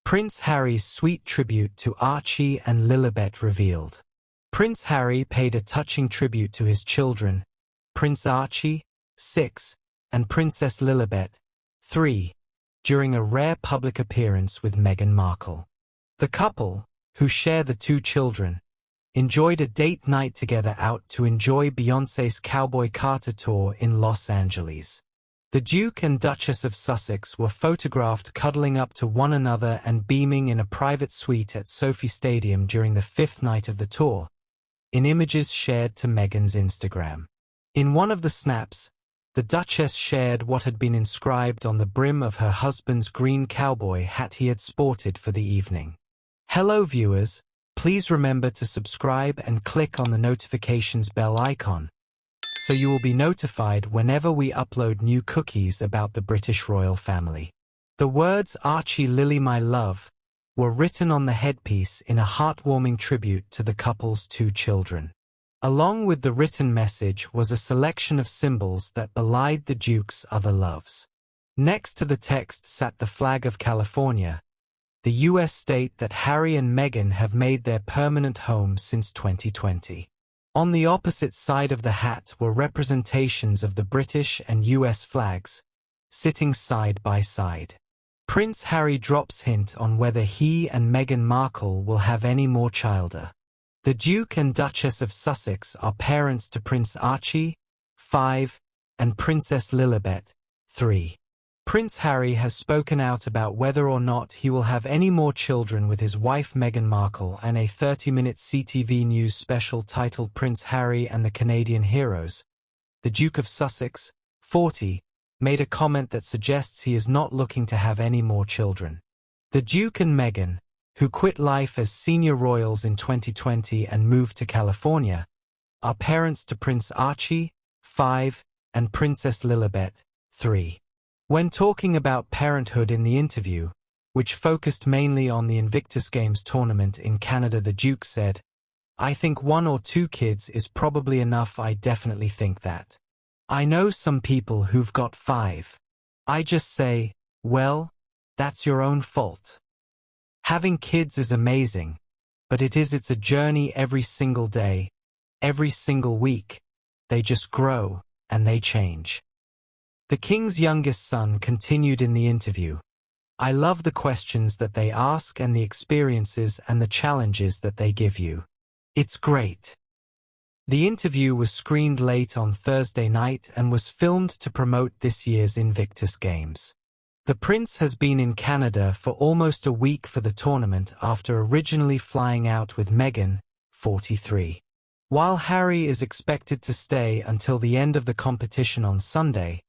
Prince Harry's sweet tribute to Archie and Lilibet revealed. Prince Harry paid a touching tribute to his children, Prince Archie, 6, and Princess Lilibet, 3, during a rare public appearance with Meghan Markle. The couple, who share the 2 children, enjoyed a date night together out to enjoy Beyoncé's Cowboy Carter tour in Los Angeles. The Duke and Duchess of Sussex were photographed cuddling up to one another and beaming in a private suite at Sophie Stadium during the 5th night of the tour, in images shared to Meghan's Instagram. In one of the snaps, the Duchess shared what had been inscribed on the brim of her husband's green cowboy hat he had sported for the evening. Hello viewers, please remember to subscribe and click on the notifications bell icon, so you will be notified whenever we upload new cookies about the British royal family. The words "Archie Lili my love" were written on the headpiece in a heartwarming tribute to the couple's 2 children. Along with the written message was a selection of symbols that belied the Duke's other loves. Next to the text sat the flag of California, the U.S. state that Harry and Meghan have made their permanent home since 2020. On the opposite side of the hat were representations of the British and U.S. flags, sitting side by side. Prince Harry drops hint on whether he and Meghan Markle will have any more childre. The Duke and Duchess of Sussex are parents to Prince Archie, 5, and Princess Lilibet, 3. Prince Harry has spoken out about whether or not he will have any more children with his wife Meghan Markle, and a 30-minute CTV News special titled Prince Harry and the Canadian Heroes. The Duke of Sussex, 40, made a comment that suggests he is not looking to have any more children. The Duke and Meghan, who quit life as senior royals in 2020 and moved to California, are parents to Prince Archie, 5, and Princess Lilibet, 3. When talking about parenthood in the interview, which focused mainly on the Invictus Games tournament in Canada, the Duke said, "I think 1 or 2 kids is probably enough. I definitely think that. I know some people who've got 5. I just say, well, that's your own fault. Having kids is amazing, but it's a journey every single day, every single week. They just grow, and they change." The King's youngest son continued in the interview, "I love the questions that they ask and the experiences and the challenges that they give you. It's great." The interview was screened late on Thursday night and was filmed to promote this year's Invictus Games. The prince has been in Canada for almost a week for the tournament after originally flying out with Meghan, 43. While Harry is expected to stay until the end of the competition on Sunday,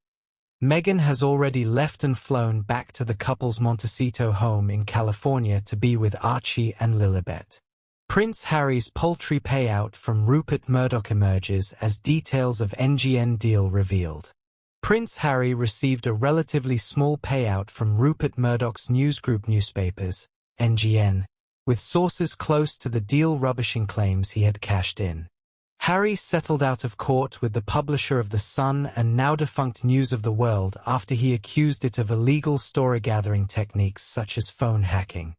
Meghan has already left and flown back to the couple's Montecito home in California to be with Archie and Lilibet. Prince Harry's paltry payout from Rupert Murdoch emerges as details of NGN deal revealed. Prince Harry received a relatively small payout from Rupert Murdoch's newsgroup newspapers, NGN, with sources close to the deal rubbishing claims he had cashed in. Harry settled out of court with the publisher of The Sun and now-defunct News of the World after he accused it of illegal story-gathering techniques such as phone hacking.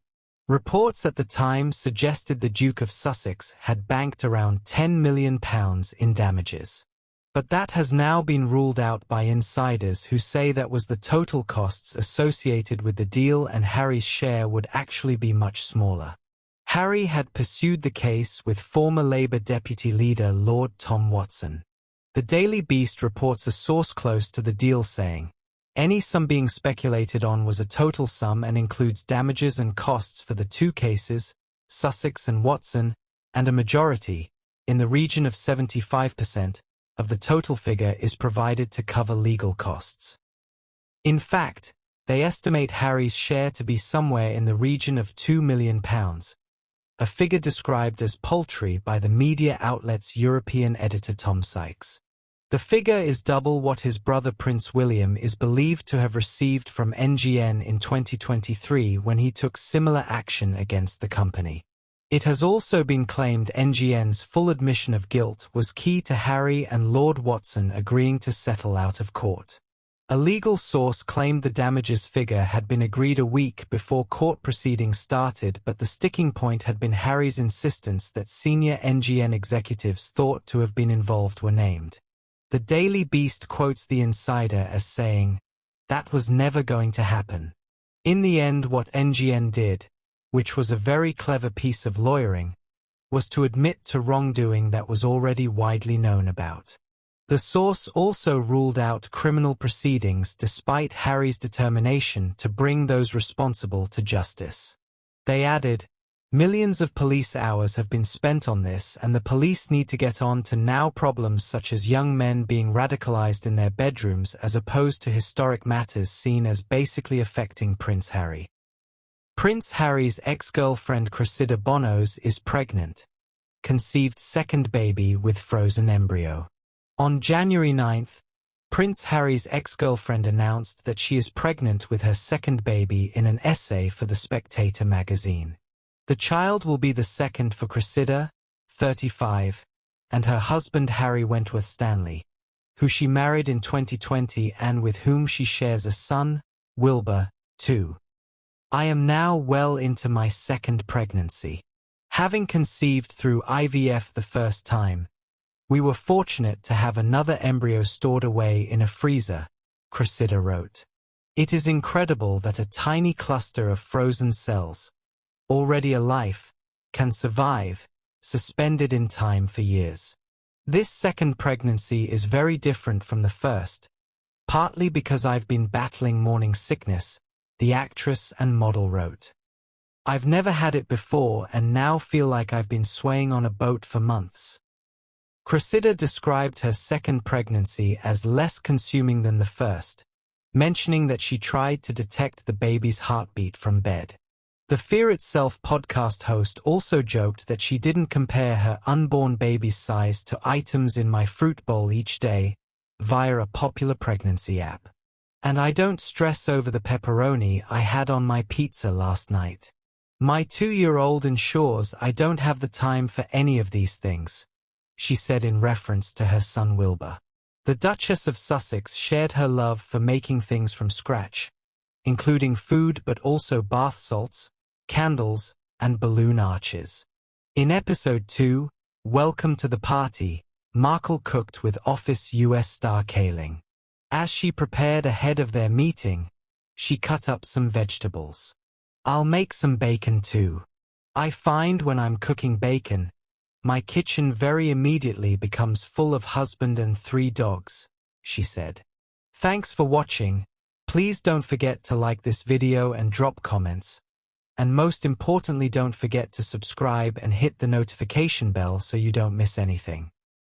Reports at the time suggested the Duke of Sussex had banked around £10 million in damages. But that has now been ruled out by insiders who say that was the total costs associated with the deal, and Harry's share would actually be much smaller. Harry had pursued the case with former Labour deputy leader Lord Tom Watson. The Daily Beast reports a source close to the deal saying, "Any sum being speculated on was a total sum and includes damages and costs for the 2 cases, Sussex and Watson, and a majority, in the region of 75%, of the total figure is provided to cover legal costs." In fact, they estimate Harry's share to be somewhere in the region of £2 million. A figure described as paltry by the media outlet's European editor Tom Sykes. The figure is double what his brother Prince William is believed to have received from NGN in 2023 when he took similar action against the company. It has also been claimed NGN's full admission of guilt was key to Harry and Lord Watson agreeing to settle out of court. A legal source claimed the damages figure had been agreed a week before court proceedings started, but the sticking point had been Harry's insistence that senior MGN executives thought to have been involved were named. The Daily Beast quotes the insider as saying, "That was never going to happen." In the end, what MGN did, which was a very clever piece of lawyering, was to admit to wrongdoing that was already widely known about. The source also ruled out criminal proceedings despite Harry's determination to bring those responsible to justice. They added, "Millions of police hours have been spent on this, and the police need to get on to now problems such as young men being radicalized in their bedrooms as opposed to historic matters seen as basically affecting Prince Harry." Prince Harry's ex-girlfriend Cressida Bonos is pregnant. Conceived second baby with frozen embryo. On January 9th, Prince Harry's ex-girlfriend announced that she is pregnant with her second baby in an essay for The Spectator magazine. The child will be the second for Cressida, 35, and her husband Harry Wentworth Stanley, who she married in 2020 and with whom she shares a son, Wilbur, 2. "I am now well into my second pregnancy. Having conceived through IVF the first time, we were fortunate to have another embryo stored away in a freezer," Cressida wrote. "It is incredible that a tiny cluster of frozen cells, already a life, can survive, suspended in time for years. This second pregnancy is very different from the first, partly because I've been battling morning sickness," the actress and model wrote. "I've never had it before and now feel like I've been swaying on a boat for months." Cressida described her second pregnancy as less consuming than the first, mentioning that she tried to detect the baby's heartbeat from bed. The Fear Itself podcast host also joked that she didn't compare her unborn baby's size to items in my fruit bowl each day via a popular pregnancy app. "And I don't stress over the pepperoni I had on my pizza last night. My 2-year-old ensures I don't have the time for any of these things," she said in reference to her son Wilbur. The Duchess of Sussex shared her love for making things from scratch, including food but also bath salts, candles, and balloon arches. In episode 2, Welcome to the Party, Markle cooked with Office US star Kaling. As she prepared ahead of their meeting, she cut up some vegetables. "I'll make some bacon too. I find when I'm cooking bacon, my kitchen very immediately becomes full of husband and 3 dogs," she said. Thanks for watching. Please don't forget to like this video and drop comments. And most importantly, don't forget to subscribe and hit the notification bell so you don't miss anything.